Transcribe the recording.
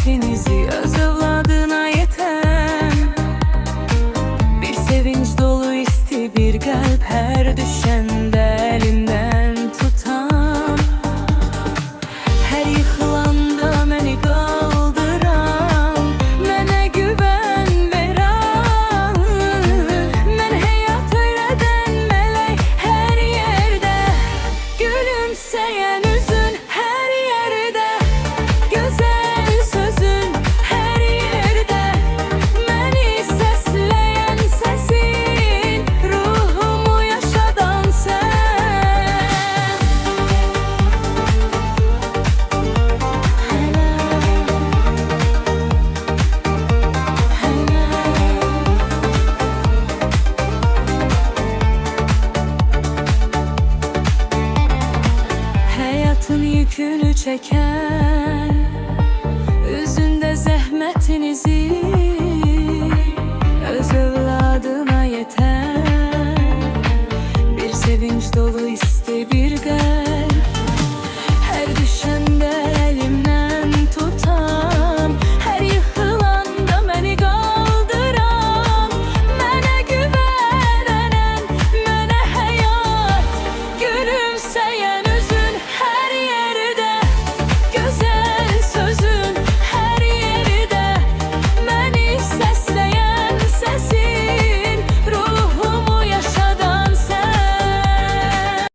zəhmətinizi öz övladına yetən bir sevinç dolu isti bir qəlb hər düşəndə əlimdən tutan, hər yıxılanda məni qaldıran, mənə güvən verən, mən həyat öyrədən mələk hər yerdə, gülümsəyən üzün hər yerdə, gözəl sözün hər yerdə, məni səsləyən səsin, ruhumu yaşadan sən. Həyatın yükünü çəkən, üzündə zəhmətinizi